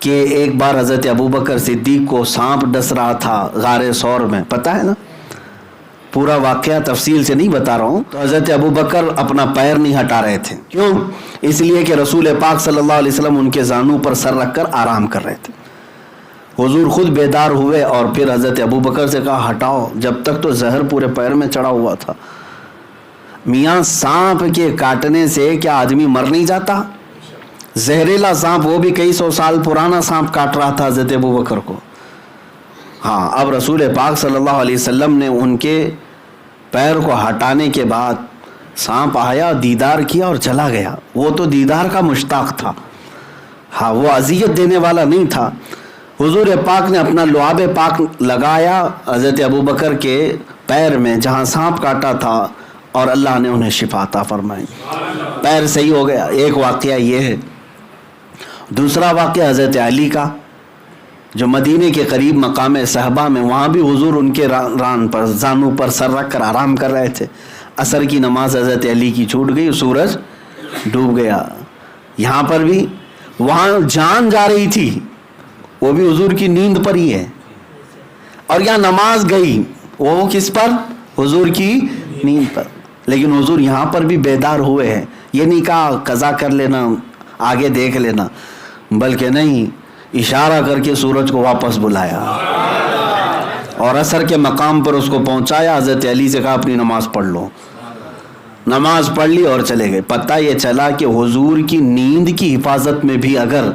کہ ایک بار حضرت ابوبکر صدیق کو سانپ ڈس رہا تھا غار ثور میں، پتہ ہے نا؟ پورا واقعہ تفصیل سے نہیں بتا رہا ہوں. تو حضرت ابوبکر اپنا پیر نہیں ہٹا رہے تھے. کیوں؟ اس لیے کہ رسول پاک صلی اللہ علیہ وسلم ان کے زانو پر سر رکھ کر آرام کر رہے تھے. حضور خود بیدار ہوئے اور پھر حضرت ابوبکر سے کہا ہٹاؤ، جب تک تو زہر پورے پیر میں چڑھا ہوا تھا. میاں سانپ کے کاٹنے سے کیا آدمی مر نہیں جاتا؟ زہریلا سانپ، وہ بھی کئی سو سال پرانا سانپ کاٹ رہا تھا حضرت ابوبکر کو. ہاں، اب رسول پاک صلی اللہ علیہ وسلم نے ان کے پیر کو ہٹانے کے بعد سانپ آیا، دیدار کیا اور چلا گیا. وہ تو دیدار کا مشتاق تھا، ہاں وہ اذیت دینے والا نہیں تھا. حضور پاک نے اپنا لعاب پاک لگایا حضرت ابوبکر کے پیر میں جہاں سانپ کاٹا تھا اور اللہ نے انہیں شفا عطا فرمائی، پیر صحیح ہو گیا. ایک واقعہ یہ ہے. دوسرا واقعہ حضرت علی کا، جو مدینے کے قریب مقام صحبہ میں، وہاں بھی حضور ان کے ران پر زانو پر سر رکھ کر آرام کر رہے تھے. عصر کی نماز حضرت علی کی چھوٹ گئی، سورج ڈوب گیا. یہاں پر بھی وہاں جان جا رہی تھی، وہ بھی حضور کی نیند پر ہی ہے. اور یہاں نماز گئی، وہ کس پر؟ حضور کی نیند پر. لیکن حضور یہاں پر بھی بیدار ہوئے ہیں. یہ نہیں کہا قضا کر لینا، آگے دیکھ لینا، بلکہ نہیں، اشارہ کر کے سورج کو واپس بلایا اور عصر کے مقام پر اس کو پہنچایا. حضرت علی سے کہا اپنی نماز پڑھ لو. نماز پڑھ لی اور چلے گئے. پتہ یہ چلا کہ حضور کی نیند کی حفاظت میں بھی اگر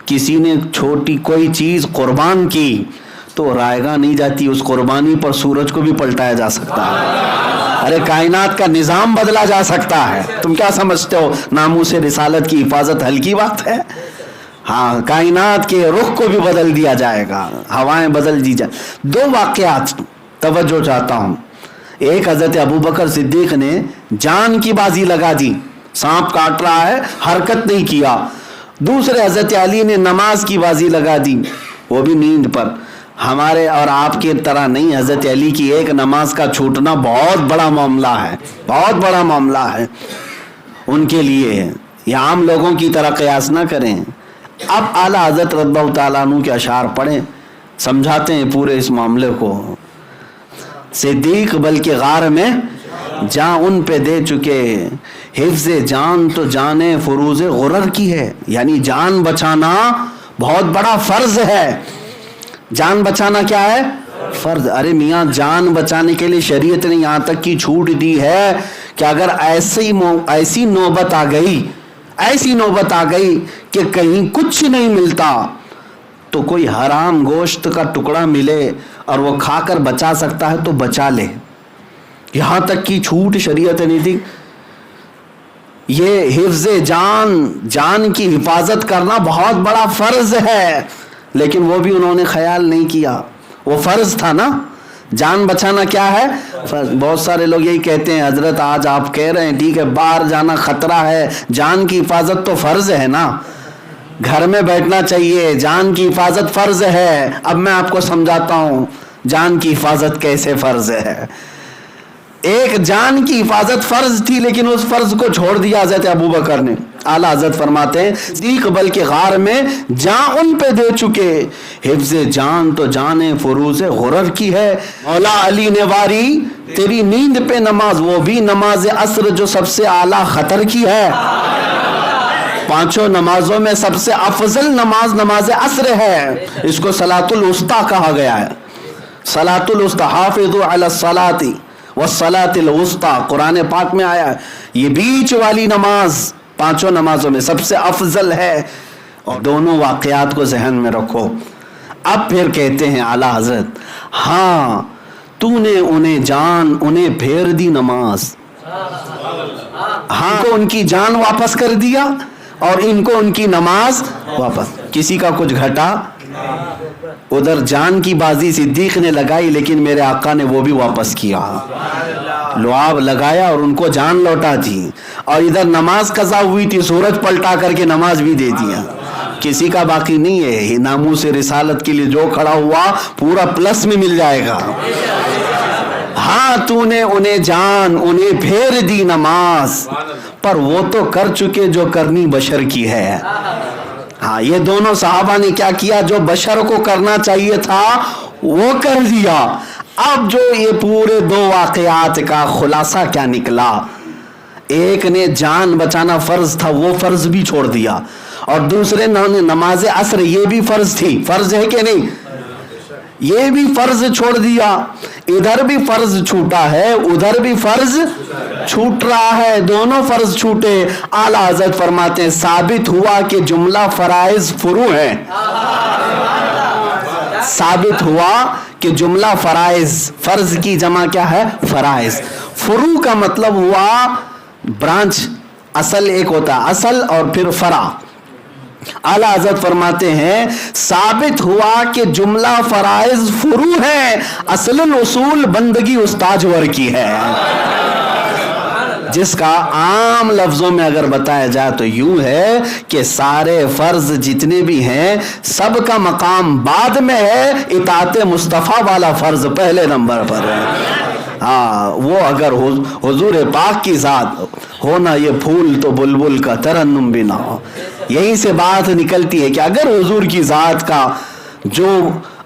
کسی نے چھوٹی کوئی چیز قربان کی تو رائگاں نہیں جاتی، اس قربانی پر سورج کو بھی پلٹایا جا سکتا ہے. ارے کائنات کا نظام بدلا جا سکتا ہے. تم کیا سمجھتے ہو ناموس رسالت کی حفاظت ہلکی بات ہے؟ ہاں، کائنات کے رخ کو بھی بدل دیا جائے گا، ہوائیں بدل دی جائے. دو واقعات توجہ چاہتا ہوں. ایک، حضرت ابوبکر صدیق نے جان کی بازی لگا دی، سانپ کاٹ رہا ہے، حرکت نہیں کیا. دوسرے، حضرت علی نے نماز کی بازی لگا دی، وہ بھی نیند پر. ہمارے اور آپ کی طرح نہیں، حضرت علی کی ایک نماز کا چھوٹنا بہت بڑا معاملہ ہے، بہت بڑا معاملہ ہے ان کے لیے. یہ عام لوگوں کی طرح قیاس نہ کریں. اب اعلیٰ حضرت رضی اللہ تعالیٰ عنہ کے اشعار پڑھیں، سمجھاتے ہیں پورے اس معاملے کو. صدیق بلکہ غار میں جان ان پہ دے چکے، حفظ جان تو جانے فروز غرر کی ہے. یعنی جان بچانا بہت بڑا فرض ہے. جان بچانا کیا ہے؟ فرض. ارے میاں، جان بچانے کے لیے شریعت نے یہاں تک کی چھوٹ دی ہے کہ اگر ایسی نوبت آ گئی کہ کہیں کچھ نہیں ملتا تو کوئی حرام گوشت کا ٹکڑا ملے اور وہ کھا کر بچا سکتا ہے تو بچا لے. یہاں تک کی چھوٹ شریعت نے دی. یہ حفظ جان کی حفاظت کرنا بہت بڑا فرض ہے، لیکن وہ بھی انہوں نے خیال نہیں کیا. وہ فرض تھا نا، جان بچانا کیا ہے؟ فرض. بہت سارے لوگ یہی کہتے ہیں حضرت آج آپ کہہ رہے ہیں ٹھیک ہے باہر جانا خطرہ ہے، جان کی حفاظت تو فرض ہے نا، گھر میں بیٹھنا چاہیے، جان کی حفاظت فرض ہے. اب میں آپ کو سمجھاتا ہوں جان کی حفاظت کیسے فرض ہے. ایک، جان کی حفاظت فرض تھی لیکن اس فرض کو چھوڑ دیا حضرت ابوبکر نے. اعلیٰ حضرت فرماتے ہیں صدیق بلکہ غار میں جان ان پہ دے چکے، حفظ جان تو جانے فروز غرر کی ہے. مولا علی نے واری تیری نیند پہ نماز، وہ بھی نماز عصر جو سب سے اعلیٰ خطر کی ہے. پانچوں نمازوں میں سب سے افضل نماز عصر ہے. اس کو صلاۃ الوسطیٰ کہا گیا ہے. صلاۃ الوسطیٰ، حافظوا علی الصلاۃ والصلاۃ الوسطیٰ قرآن پاک میں آیا ہے. یہ بیچ والی نماز پانچوں نمازوں میں سب سے افضل ہے. اور دونوں واقعات کو ذہن میں رکھو. اب پھر کہتے ہیں اعلیٰ حضرت ہاں تو نے انہیں پھیر دی نماز. ہاں کو ان کی جان واپس کر دیا اور ان کو ان کی نماز واپس. کسی کا کچھ گھٹا. ادھر جان کی بازی صدیق نے لگائی لیکن میرے آقا نے وہ بھی واپس کیا، لعاب لگایا اور ان کو جان لوٹا دی. اور ادھر نماز قضا ہوئی تھی، سورج پلٹا کر کے نماز بھی دے دیا. کسی کا باقی نہیں ہے. ناموس رسالت کے لیے جو کھڑا ہوا پورا پلس میں مل جائے گا. ہاں تو نے انہیں پھیر دی نماز، پر وہ تو کر چکے جو کرنی بشر کی ہے. ہاں یہ دونوں صحابہ نے کیا کیا؟ جو بشر کو کرنا چاہیے تھا وہ کر دیا. اب جو یہ پورے دو واقعات کا خلاصہ کیا نکلا؟ ایک نے جان بچانا فرض تھا وہ فرض بھی چھوڑ دیا, اور دوسرے نے نماز عصر یہ بھی فرض تھی, فرض ہے کہ نہیں, یہ بھی فرض چھوڑ دیا. ادھر بھی فرض چھوٹا ہے ادھر بھی فرض چھوٹ رہا ہے, دونوں فرض چھوٹے. اعلیٰ حضرت فرماتے ہیں ثابت ہوا کہ جملہ فرائض فروع ہیں. ثابت ہوا کہ جملہ فرائض, فرض کی جمع کیا ہے؟ فرائض. فروع کا مطلب ہوا برانچ, اصل ایک ہوتا ہے اصل اور پھر فرع. اعلیٰ حضرت فرماتے ہیں ثابت ہوا کہ جملہ فرائض فروع ہے, اصل الاصول بندگی استاجور کی ہے. جس کا عام لفظوں میں اگر بتایا جائے تو یوں ہے کہ سارے فرض جتنے بھی ہیں سب کا مقام بعد میں ہے, اطاعت مصطفیٰ والا فرض پہلے نمبر پر ہے. ہاں وہ اگر حضور پاک کی ذات ہونا یہ پھول تو بلبل کا ترنم بھی نہ ہو. یہیں سے بات نکلتی ہے کہ اگر حضور کی ذات کا جو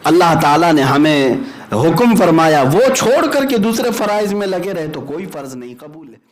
اللہ تعالیٰ نے ہمیں حکم فرمایا وہ چھوڑ کر کے دوسرے فرائض میں لگے رہے تو کوئی فرض نہیں قبول ہے.